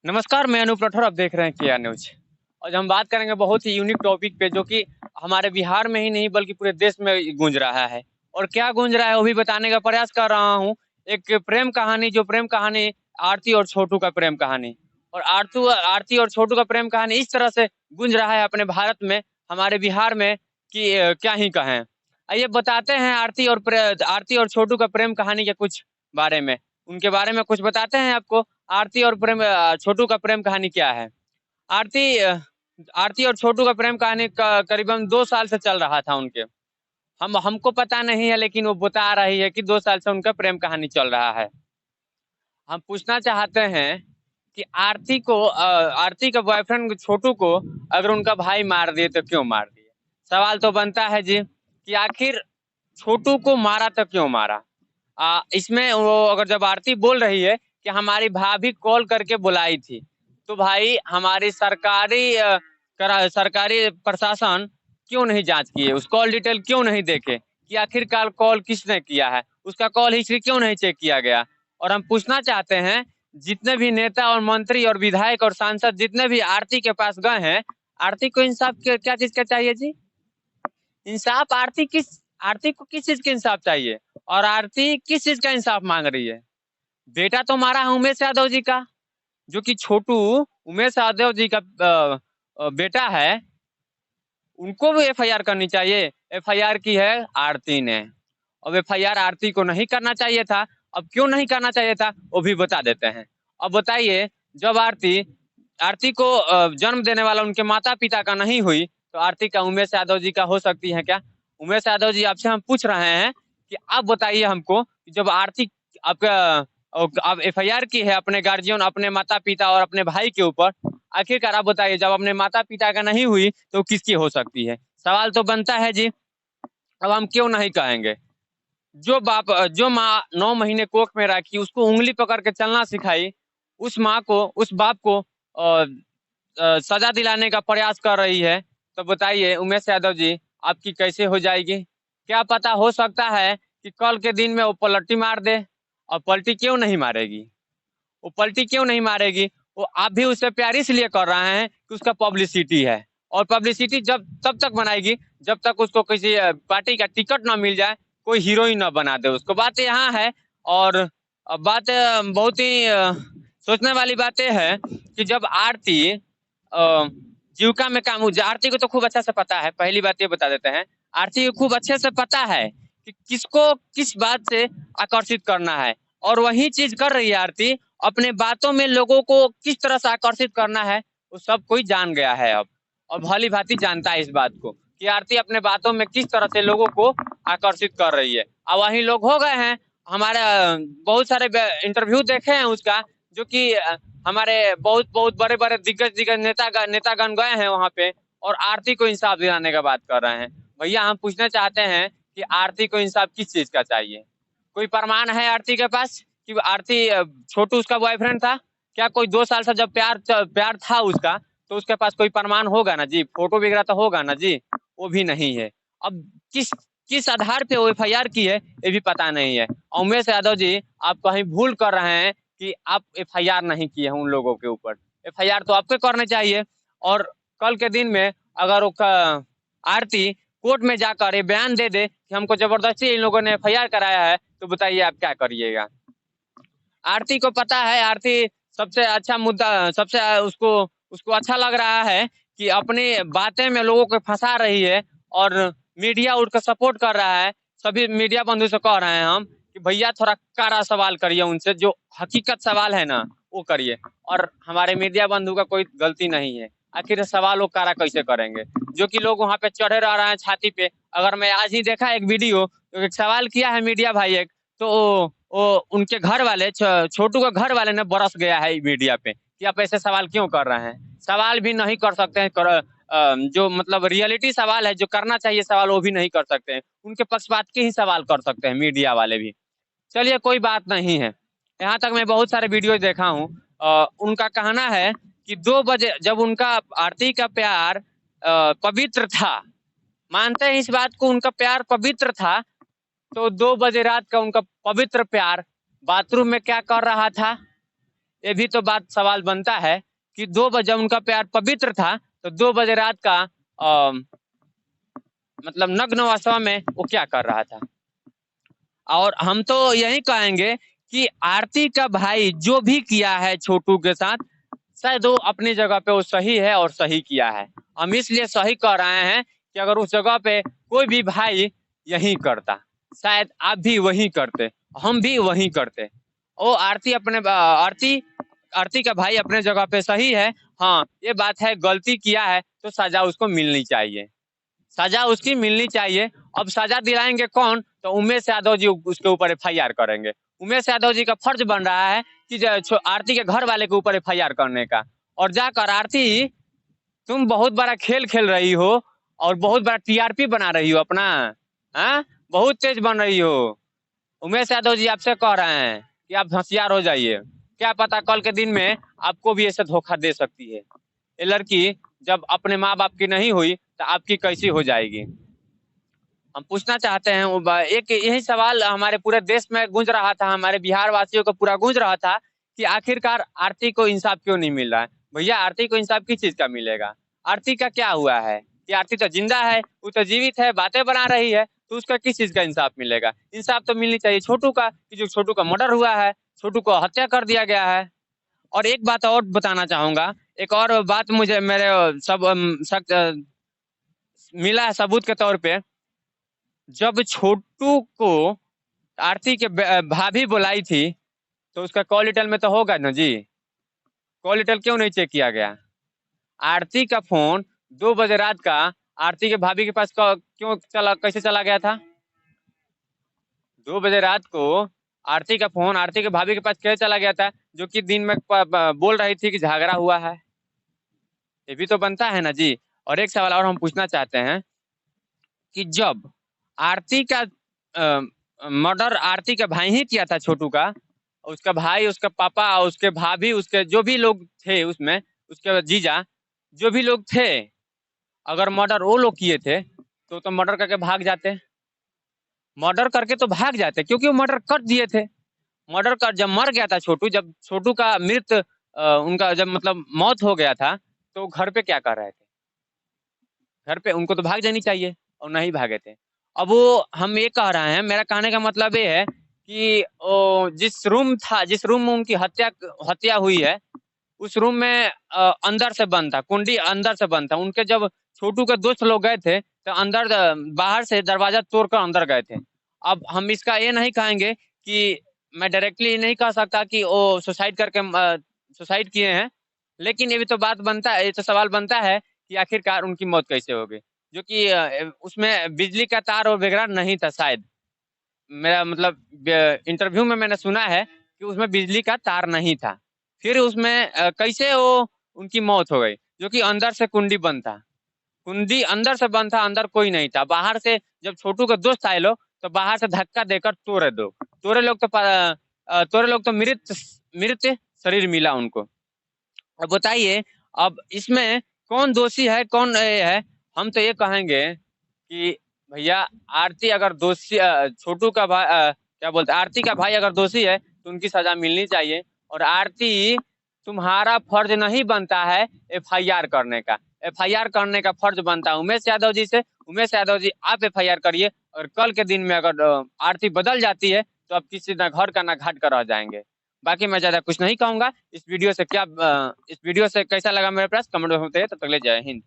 नमस्कार, मैं अनूप राठौर। आप देख रहे हैं किया न्यूज। आज हम बात करेंगे बहुत ही यूनिक टॉपिक पे, जो कि हमारे बिहार में ही नहीं बल्कि पूरे देश में गूंज रहा है। और क्या गूंज रहा है वो भी बताने का प्रयास कर रहा हूँ। एक प्रेम कहानी, जो प्रेम कहानी आरती और छोटू का प्रेम कहानी, और आरती और छोटू का प्रेम कहानी इस तरह से गूंज रहा है अपने भारत में, हमारे बिहार में, कि क्या ही कहें। आइए बताते हैं आरती और छोटू का प्रेम कहानी के कुछ बारे में, उनके बारे में कुछ बताते हैं आपको। छोटू का प्रेम कहानी क्या है। आरती अ, आरती और छोटू का प्रेम कहानी करीबन 2 साल से चल रहा था उनके। हमको पता नहीं है, लेकिन वो बता रही है कि 2 साल से उनका प्रेम कहानी चल रहा है। हम पूछना चाहते हैं कि आरती का बॉयफ्रेंड छोटू को अगर उनका भाई मार दिए तो क्यों मार दिए। सवाल तो बनता है जी कि आखिर छोटू को मारा तो क्यों मारा। इसमें वो अगर जब आरती बोल रही है कि हमारी भाभी कॉल करके बुलाई थी, तो भाई हमारी सरकारी प्रशासन क्यों नहीं जांच किए, उस कॉल डिटेल क्यों नहीं देखे कि आखिरकार कॉल किसने किया है, उसका कॉल हिस्ट्री क्यों नहीं चेक किया गया। और हम पूछना चाहते हैं, जितने भी नेता और मंत्री और विधायक और सांसद जितने भी आरती के पास गए हैं, आरती को इंसाफ क्या चीज का चाहिए जी। इंसाफ आरती को किस चीज का इंसाफ चाहिए, और आरती किस चीज का इंसाफ मांग रही है। बेटा तो मारा है उमेश यादव जी का, जो कि छोटू उमेश यादव जी का बेटा है। उनको भी एफआईआर करनी चाहिए। एफआईआर की है आरती ने। अब एफआईआर आरती को नहीं करना चाहिए था। अब क्यों नहीं करना चाहिए था वो भी बता देते हैं। अब बताइए, जब आरती को जन्म देने वाला उनके माता पिता का नहीं हुई, तो आरती का उमेश यादव जी का हो सकती है क्या। उमेश यादव जी, आपसे हम पूछ रहे हैं कि आप बताइए हमको, जब आरती आपका अब एफआईआर की है अपने गार्जियन, अपने माता पिता और अपने भाई के ऊपर, आखिरकार आप बताइए, जब अपने माता पिता का नहीं हुई तो किसकी हो सकती है। सवाल तो बनता है जी। अब हम क्यों नहीं कहेंगे। जो माँ 9 महीने कोख में रखी, उसको उंगली पकड़ के चलना सिखाई, उस बाप को सजा दिलाने का प्रयास कर रही है, तो बताइए उमेश यादव जी, आपकी कैसे हो जाएगी। क्या पता, हो सकता है कि कल के दिन में वो पलटी मार दे। और पलटी क्यों नहीं मारेगी, वो पलटी क्यों नहीं मारेगी। वो आप भी उससे प्यार इसलिए कर रहे हैं कि उसका पब्लिसिटी है। और पब्लिसिटी जब तब तक बनाएगी जब तक उसको किसी पार्टी का टिकट ना मिल जाए, कोई हीरोइन ना बना दे उसको। बात यहाँ है। और बात बहुत ही सोचने वाली बातें है कि जब आरती जीविका में काम, आरती को तो खूब अच्छा से पता है। पहली बात ये बता देते हैं, आरती को खूब अच्छे से पता है कि किसको किस बात से आकर्षित करना है, और वही चीज कर रही है आरती। अपने बातों में लोगों को किस तरह से आकर्षित करना है वो सब कोई जान गया है अब। और भली भांति जानता है इस बात को कि आरती अपने बातों में किस तरह से लोगों को आकर्षित कर रही है। अब वही लोग हो गए हैं हमारे, बहुत सारे इंटरव्यू देखे हैं उसका, जो कि हमारे बहुत बहुत बड़े बड़े दिग्गज नेतागण गए हैं वहां पे, और आरती को इंसाफ दिलाने का बात कर रहे हैं। भैया, हम पूछना चाहते हैं कि आरती को इंसाफ किस चीज का चाहिए। कोई प्रमाण है आरती के पास कि आरती छोटू उसका बॉयफ्रेंड था। क्या कोई 2 साल से जब प्यार था उसका, तो उसके पास कोई प्रमाण होगा ना जी, फोटो वगैरह तो होगा ना जी। वो भी नहीं है। अब किस किस आधार पे वो एफआईआर की है ये भी पता नहीं है। उमेश यादव जी, आप कहीं भूल कर रहे हैं कि आप एफआईआर नहीं किए हैं उन लोगों के ऊपर। एफआईआर तो आपको करने चाहिए। और कल के दिन में अगर आरती कोर्ट में जाकर ये बयान दे दे कि हमको जबरदस्ती इन लोगों ने एफआईआर कराया है, तो बताइए आप क्या करिएगा। आरती को पता है, आरती सबसे अच्छा मुद्दा, सबसे उसको उसको अच्छा लग रहा है कि अपनी बातें में लोगों को फंसा रही है, और मीडिया उठकर सपोर्ट कर रहा है। सभी मीडिया बंधु से कह रहे हैं हम कि भैया थोड़ा कड़ा सवाल करिए उनसे, जो हकीकत सवाल है ना वो करिए। और हमारे मीडिया बंधु का कोई गलती नहीं है। आखिर सवाल वो कड़ा कैसे करेंगे, जो कि लोग वहां पे चढ़े रह रहे हैं छाती पे। अगर मैं आज ही देखा एक वीडियो, तो एक सवाल किया है मीडिया भाई एक, तो वो उनके घर वाले, छोटू के घर वाले ने बरस गया है मीडिया पे कि आप ऐसे सवाल क्यों कर रहे हैं। सवाल भी नहीं कर सकते हैं, जो मतलब रियलिटी सवाल है, जो करना चाहिए सवाल, वो भी नहीं कर सकते हैं। उनके पक्षपात के ही सवाल कर सकते हैं मीडिया वाले भी। चलिए, कोई बात नहीं है। यहाँ तक मैं बहुत सारे वीडियो देखा हूँ। उनका कहना है कि 2 बजे जब उनका आरती का प्यार पवित्र था, मानते हैं इस बात को, उनका प्यार पवित्र था, तो 2 बजे रात का उनका पवित्र प्यार बाथरूम में क्या कर रहा था। ये भी तो बात सवाल बनता है कि 2 बजे जब उनका प्यार पवित्र था तो 2 बजे रात का मतलब नग्न अवस्था में वो क्या कर रहा था। और हम तो यही कहेंगे कि आरती का भाई जो भी किया है छोटू के साथ, शायद वो अपनी जगह पे वो सही है और सही किया है। हम इसलिए सही कह रहे हैं कि अगर उस जगह पे कोई भी भाई यही करता, शायद आप भी वही करते, हम भी वही करते। वो आरती का भाई अपने जगह पे सही है। हाँ, ये बात है, गलती किया है तो सजा उसको मिलनी चाहिए, सजा उसकी मिलनी चाहिए। अब सजा दिलाएंगे कौन? तो उमेश यादव जी उसके ऊपर एफआईआर करेंगे। उमेश यादव जी का फर्ज बन रहा है कि आरती के घर वाले के ऊपर एफआईआर करने का। और जाकर आरती, तुम बहुत बड़ा खेल खेल रही हो और बहुत बड़ा टीआरपी बना रही हो अपना, हाँ, बहुत तेज बन रही हो। उमेश यादव जी आपसे कह रहे हैं कि आप होशियार हो जाइए, क्या पता कल के दिन में आपको भी ऐसे धोखा दे सकती है। ये लड़की जब अपने माँ बाप की नहीं हुई तो आपकी कैसी हो जाएगी। हम पूछना चाहते हैं एक यही सवाल हमारे पूरे देश में गूंज रहा था, हमारे बिहार वासियों को पूरा गूंज रहा था कि आखिरकार आरती को इंसाफ क्यों नहीं मिल रहा है। भैया, आरती को इंसाफ किस चीज का मिलेगा? आरती का क्या हुआ है कि आरती तो जिंदा है, वो तो जीवित है, बातें बना रही है, तो उसका किस चीज का इंसाफ मिलेगा? इंसाफ तो मिलनी चाहिए छोटू का, कि जो छोटू का मर्डर हुआ है, छोटू को हत्या कर दिया गया है। और एक बात और बताना चाहूंगा, एक और बात मुझे मेरे सब मिला है सबूत के तौर पे। जब छोटू को आरती के भाभी बुलाई थी तो उसका कॉल डिटेल में तो होगा ना जी, कॉल डिटेल क्यों नहीं चेक किया गया? आरती का फोन 2 बजे रात का आरती के भाभी के पास क्यों चला, कैसे चला गया था? 2 बजे रात को आरती का फोन आरती के भाभी के पास कैसे चला गया था, जो कि दिन में बोल रही थी कि झगड़ा हुआ है? ये भी तो बनता है ना जी। और एक सवाल और हम पूछना चाहते हैं कि जब आरती का मर्डर आरती का भाई ही किया था छोटू का, उसका भाई, उसका पापा, उसके भाभी, उसके जो भी लोग थे उसमें, उसके जीजा, जो भी लोग थे, अगर मर्डर वो लोग किए थे तो मर्डर करके भाग जाते, मर्डर करके तो भाग जाते, क्योंकि वो मर्डर कर दिए थे। मर्डर कर जब मर गया था छोटू, जब छोटू का मृत उनका जब मतलब मौत हो गया था, तो घर पे क्या कर रहे थे? घर पे उनको तो भाग जानी चाहिए और नहीं भागे थे। अब वो हम ये कह रहे हैं, मेरा कहने का मतलब ये है कि जिस रूम था, जिस रूम में उनकी हत्या हुई है, उस रूम में अंदर से बंद था, कुंडी अंदर से बंद था। उनके जब छोटू के दोस्त लोग गए थे तो अंदर बाहर से दरवाजा तोड़कर अंदर गए थे। अब हम इसका ये नहीं कहेंगे कि, मैं डायरेक्टली नहीं कह सकता कि वो सुसाइड करके सुसाइड किए हैं, लेकिन ये भी तो बात बनता है, ये तो सवाल बनता है कि आखिरकार उनकी मौत कैसे हो गई, जो कि उसमें बिजली का तार और वगैरह नहीं था शायद। मेरा मतलब इंटरव्यू में मैंने सुना है कि उसमें बिजली का तार नहीं था। फिर उसमें कैसे वो उनकी मौत हो गई, जो कि अंदर से कुंडी बंद था, कुंडी अंदर से बंद था, अंदर कोई नहीं था। बाहर से जब छोटू के दोस्त आए लोग तो बाहर से धक्का देकर तोड़े लोग तो मृत मृत शरीर मिला उनको। अब बताइए, अब इसमें कौन दोषी है, कौन ये है? हम तो ये कहेंगे कि भैया, आरती अगर दोषी, छोटू का भाई, क्या बोलते हैं, आरती का भाई अगर दोषी है तो उनकी सजा मिलनी चाहिए। और आरती, तुम्हारा फर्ज नहीं बनता है एफआईआर करने का, एफआईआर करने का फर्ज बनता है उमेश यादव जी से। उमेश यादव जी, आप एफआईआर करिए, और कल के दिन में अगर आरती बदल जाती है तो आप किसी ना घर का ना घाट का रह जाएंगे। बाकी मैं ज्यादा कुछ नहीं कहूंगा। इस वीडियो से कैसा लगा मेरे पास कमेंट में बताइए। तब तक ले, जय हिंद।